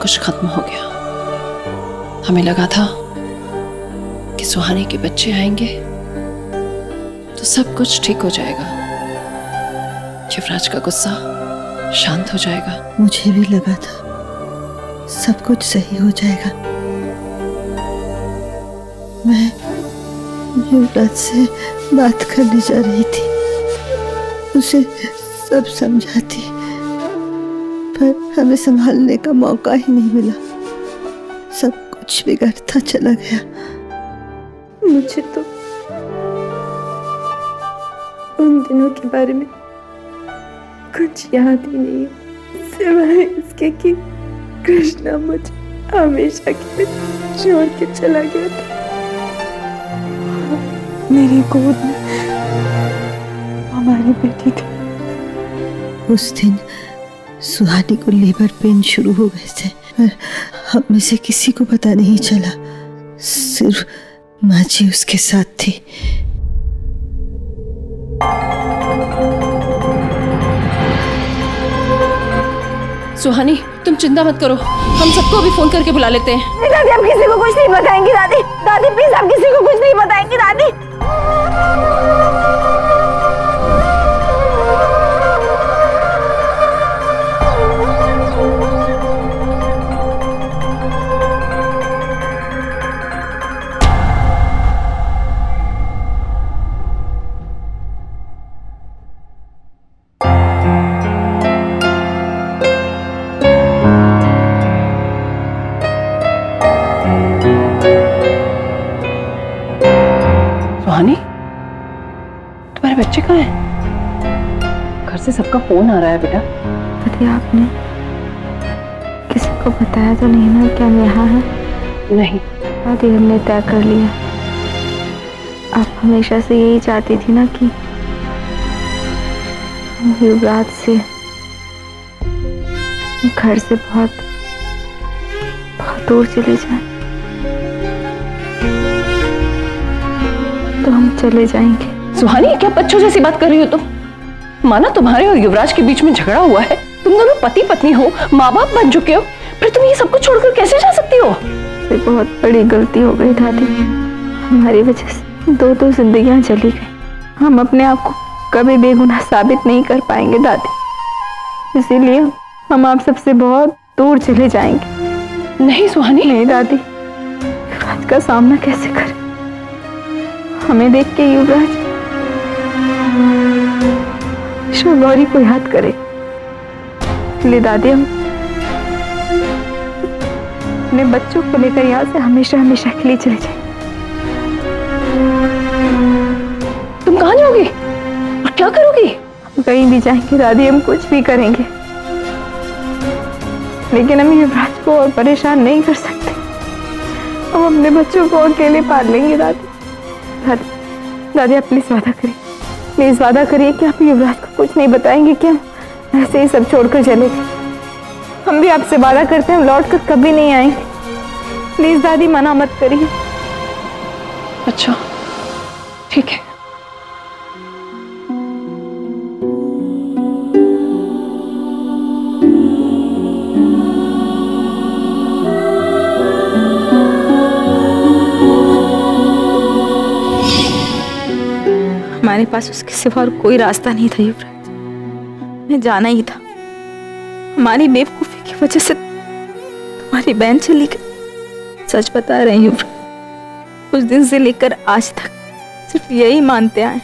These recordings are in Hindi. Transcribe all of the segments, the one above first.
कुछ खत्म हो गया। हमें लगा था कि सुहानी के बच्चे आएंगे तो सब कुछ ठीक हो जाएगा, युवराज का गुस्सा शांत हो जाएगा। मुझे भी लगा था सब कुछ सही हो जाएगा। मैं युवराज से बात करने जा रही थी, उसे सब समझाती, पर हमें संभालने का मौका ही नहीं मिला। सब कुछ बिगड़ता चला गया। मुझे तो उन दिनों के बारे में कुछ याद ही नहीं है, सिवाय इसके कि कृष्णा मुझे हमेशा के लिए छोड़ के चला गया था। मेरी गोद में हमारी बेटी थी। उस दिन सुहानी को लेबर पेन शुरू हो गए थे, पर हम में से किसी को पता नहीं चला। सिर्फ माँ जी उसके साथ थी। सुहानी, तुम चिंता मत करो, हम सबको अभी फोन करके बुला लेते हैं। दादी, आप किसी को कुछ नहीं बताएंगी। दादी, दादी प्लीज, आप किसी को कुछ नहीं बताएंगी। दादी, सुहानी, तुम्हारे बच्चे कहाँ हैं? घर से सबका फोन आ रहा है बेटा। दादी, आपने किसी को बताया तो नहीं ना कि हम यहाँ हैं? नहीं दादी, हमने तय कर लिया। आप हमेशा से यही चाहती थी ना कि हम युवराज से, घर से बहुत बहुत दूर चले जाएं। तो हम चले जाएंगे। सुहानी, क्या बच्चों जैसी बात कर रही हो तुम? माना तुम्हारे और युवराज के बीच में झगड़ा हुआ है, तुम दोनों पति पत्नी हो, माँ बाप बन चुके हो, फिर तुम ये सब कुछ छोड़कर कैसे जा सकती हो? ये बहुत बड़ी गलती हो गई दादी। हमारी वजह से दो जिंदगियां चली गई। हम अपने आप को कभी बेगुनाह साबित नहीं कर पाएंगे दादी, इसीलिए हम आप सबसे बहुत दूर चले जाएंगे। नहीं सुहानी। नहीं दादी, युवराज का सामना कैसे करें? हमें देख के युवराज गौरी को याद करे। इसलिए दादी, हम अपने बच्चों को लेकर यहाँ से हमेशा हमेशा के लिए चले जाएं। तुम कहाँ जाओगी और क्या करोगी? हम कहीं भी जाएंगे दादी, हम कुछ भी करेंगे, लेकिन हम युवराज को और परेशान नहीं कर सकते। हम अपने बच्चों को अकेले पाल लेंगे दादी। दादी, दादी आप प्लीज वादा करिए, प्लीज वादा करिए कि आप युवराज को कुछ नहीं बताएंगे, कि हम ऐसे ही सब छोड़कर चले गए। हम भी आपसे वादा करते हैं, हम लौट कर कभी नहीं आएंगे। प्लीज दादी, मना मत करिए। अच्छा ठीक है। हमारे पास उसके सिवा और कोई रास्ता नहीं था युवराज, मैं जाना ही था। हमारी बेवकूफी की वजह से तुम्हारी बहन चली गई। सच बता रहे हैं युवराज, उस दिन से लेकर आज तक सिर्फ यही मानते आए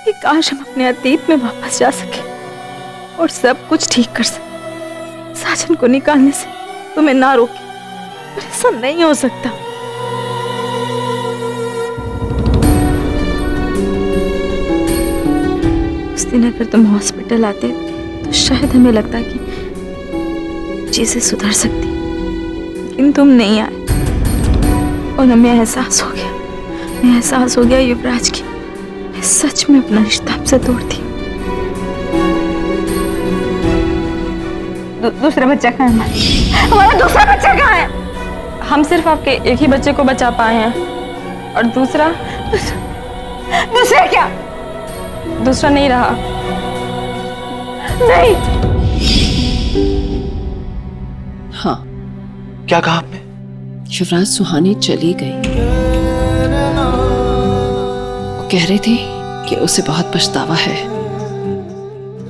कि काश हम अपने अतीत में वापस जा सके और सब कुछ ठीक कर सके। साजन को निकालने से तुम्हें ना रोके, पर ऐसा नहीं हो सकता। उस दिन अगर तुम हॉस्पिटल आते तो शायद हमें लगता कि चीजें सुधर सकती, लेकिन तुम नहीं आए और हमें एहसास हो गया युवराज की मैं सच में अपना रिश्ता हमसे तोड़ती। दूसरा बच्चा कहाँ है? हमारा दूसरा बच्चा कहाँ है? हम सिर्फ आपके एक ही बच्चे को बचा पाए हैं, और दूसरा क्या? दूसरा नहीं रहा। नहीं। हाँ, क्या कहा आपने? युवराज, सुहानी चली गई। वो कह रही थी कि उसे बहुत पछतावा है,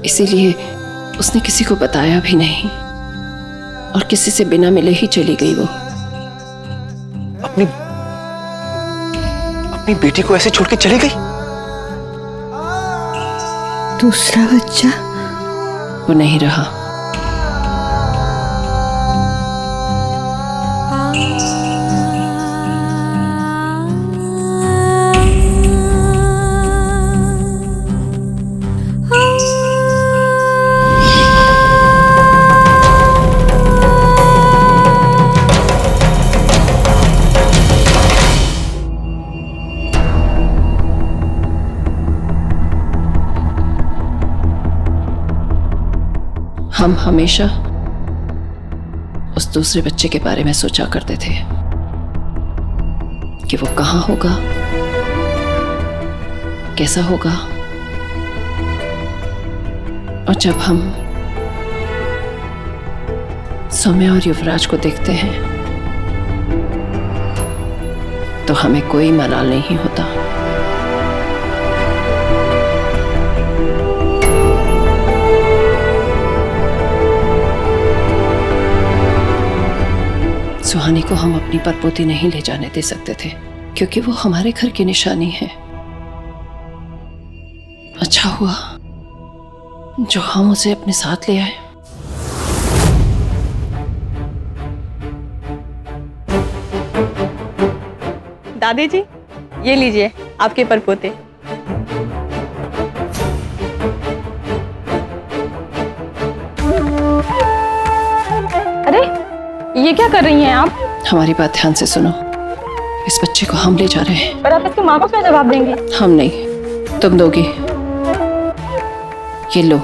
इसीलिए उसने किसी को बताया भी नहीं और किसी से बिना मिले ही चली गई। वो अपनी बेटी को ऐसे छोड़ के चली गई? दूसरा बच्चा? वो नहीं रहा। हम हमेशा उस दूसरे बच्चे के बारे में सोचा करते थे कि वो कहाँ होगा, कैसा होगा। और जब हम सौम्या और युवराज को देखते हैं तो हमें कोई मलाल नहीं होता। सुहानी को हम अपनी परपोती नहीं ले जाने दे सकते थे, क्योंकि वो हमारे घर की निशानी है। अच्छा हुआ जो हम उसे अपने साथ ले आए। दादी जी, ये लीजिए आपके परपोते। अरे ये क्या कर रही हैं आप? हमारी बात ध्यान से सुनो। इस बच्चे को हम ले जा रहे हैं। पर आप इसकी माँ को क्या जवाब देंगे? हम नहीं, तुम दोगी। ये लो,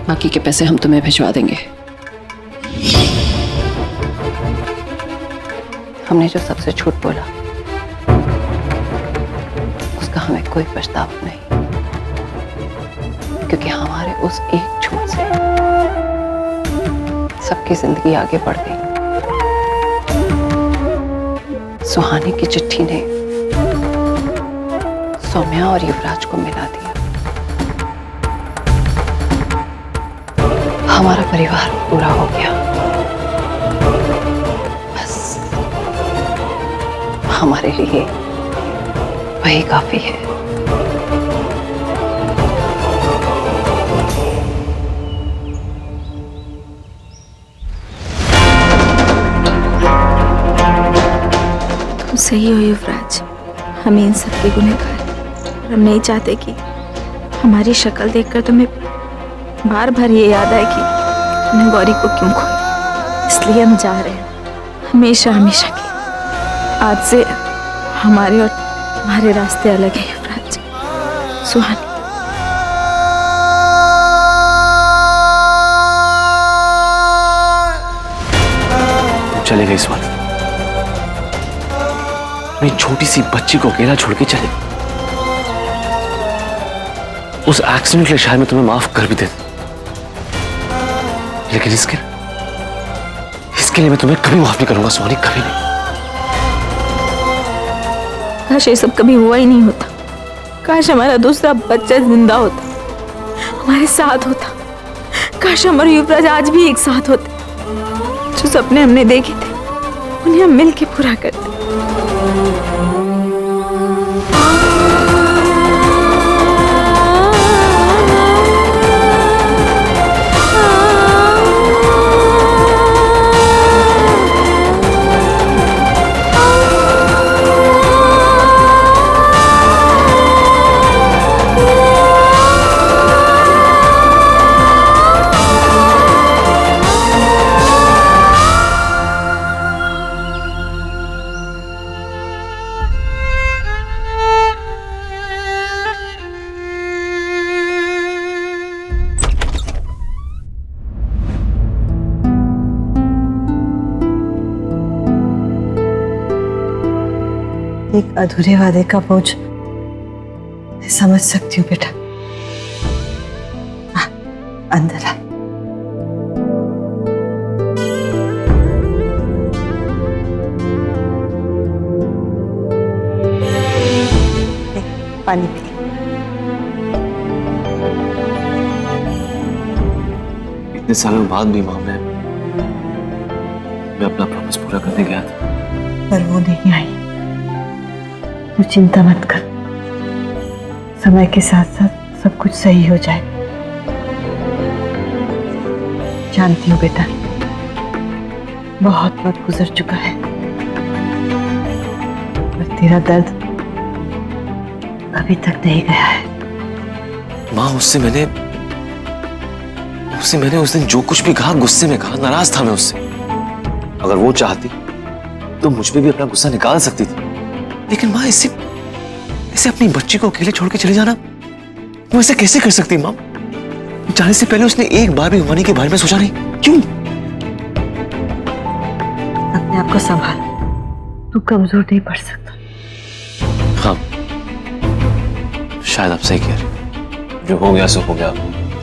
बाकी के पैसे हम तुम्हें भिजवा देंगे। हमने जो सबसे झूठ बोला उसका हमें कोई पछतावा नहीं, क्योंकि हमारे उस एक झूठ से सबकी जिंदगी आगे बढ़ गई। सुहानी की चिट्ठी ने सौम्या और युवराज को मिला दिया। हमारा परिवार पूरा हो गया। बस हमारे लिए वही काफी है। सही हो युवराज, हमें इन सब के गुनहगार। हम नहीं चाहते कि हमारी शक्ल देखकर तुम्हें बार बार ये याद आए कि तुमने गौरी को क्यों खोया। इसलिए हम जा रहे हैं हमेशा हमेशा के। आज से हमारे और तुम्हारे रास्ते अलग हैं युवराज। सुहानी, चले गए इस वक्त अपनी छोटी सी बच्ची को अकेला छोड़ के चले। उस एक्सीडेंट के लिए शायद मैं तुम्हें माफ कर भी देता, लेकिन इसके लिए मैं तुम्हें कभी माफ नहीं करूंगा सुहानी, कभी नहीं। काश ये सब कभी हुआ ही नहीं होता। काश हमारा दूसरा बच्चा जिंदा होता, हमारे साथ होता। काश हम और युवराज आज भी एक साथ होते। जो सपने हमने देखे थे उन्हें हम मिलके पूरा करते। एक अधूरे वादे का बोझ मैं समझ सकती हूँ बेटा। अंदर आ। पानी पी। इतने सालों बाद भी माँ मैं अपना प्रॉमिस पूरा करने गया था, पर वो नहीं आई। तू चिंता मत कर, समय के साथ साथ सब कुछ सही हो जाए। जानती हूँ बेटा, बहुत वक्त गुजर चुका है, पर तेरा दर्द अभी तक नहीं गया है। माँ उससे मैंने उस दिन जो कुछ भी कहा गुस्से में कहा, नाराज था मैं उससे। अगर वो चाहती तो मुझ पे भी अपना गुस्सा निकाल सकती थी, लेकिन माँ इसे अपनी बच्ची को अकेले छोड़ के चले जाना, वो ऐसे कैसे कर सकती माँ? जाने से पहले उसने एक बार भी हुमानी के बारे में सोचा नहीं, क्यों? अपने आप को संभाल, तू कमजोर नहीं पड़ सकता। हाँ, शायद आप सही कह रहे, जो हो गया सो हो गया,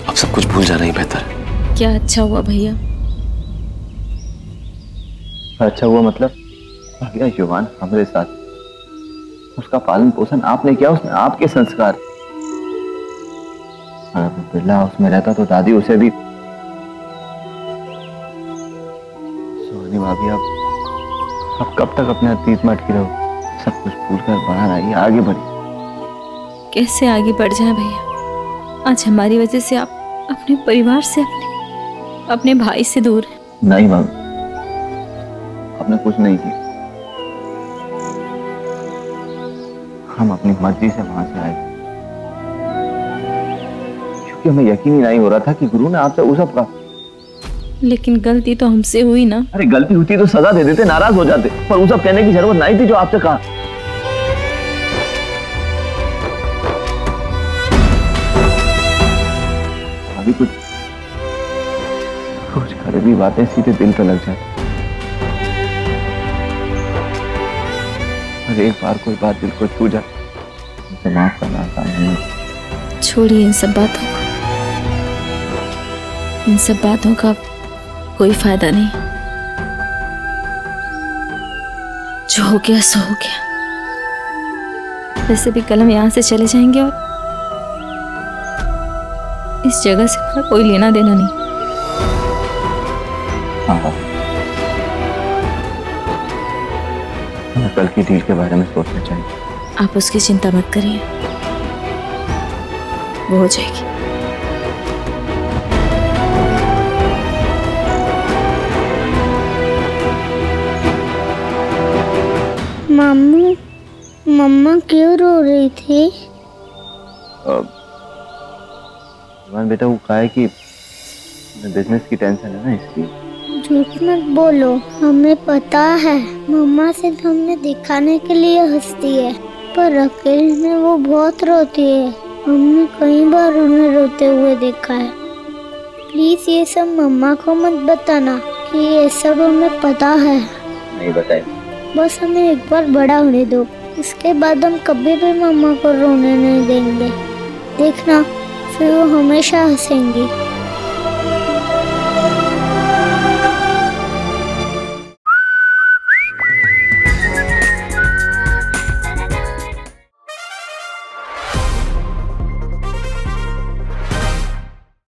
अब सब कुछ भूल जाना ही बेहतर है। क्या अच्छा हुआ भैया? अच्छा हुआ मतलब भैया युवान हमारे साथ, उसका पालन पोषण आपने किया, उसने आपके संस्कार। अगर बिरला उसमें रहता तो दादी उसे भी। सोनी भाभी अब कब तक अपने अतीत में अटकी रहो? सब कुछ भूलकर बाहर आइए, आगे बढ़िए। कैसे आगे बढ़ जाए भैया? आज हमारी वजह से आप अपने परिवार से, अपने भाई से दूर हैं। नहीं भाभी, आपने कुछ नहीं किया, हम अपनी मर्जी से वहां से आए, क्योंकि हमें यकीन ही नहीं हो रहा था कि गुरु ने आपसे वो सब कहा। लेकिन गलती तो हमसे हुई ना। अरे गलती होती तो सजा दे देते, नाराज हो जाते, पर वो सब कहने की जरूरत नहीं थी जो आपसे कहा। अभी कुछ कड़वी बातें सीधे दिल पे लग जाती, और एक बार कोई बात दिल को छू जाए उसे माफ करना आसान नहीं। छोड़िए इन सब बातों का कोई फायदा नहीं। जो हो गया सो हो गया। वैसे भी कल हम यहाँ से चले जाएंगे और इस जगह से हमारा कोई लेना देना नहीं। हाँ, हमें कल की डील के बारे में सोचना चाहिए। आप उसकी चिंता मत करिए, वो हो जाएगी। मामू, मम्मा क्यों रो रही थी? बेटा वो कहा है कि बिजनेस की टेंशन है ना, इसलिए। झूठ मत बोलो, हमें पता है मम्मा सिर्फ हमने दिखाने के लिए हंसती है, पर अकेले में वो बहुत रोती है। हमने कई बार उन्हें रोते हुए देखा है। प्लीज ये सब मम्मा को मत बताना कि ये सब हमें पता है। नहीं बताए, बस हमें एक बार बड़ा होने दो, उसके बाद हम कभी भी मम्मा को रोने नहीं देंगे। देखना, फिर वो हमेशा हंसेंगी।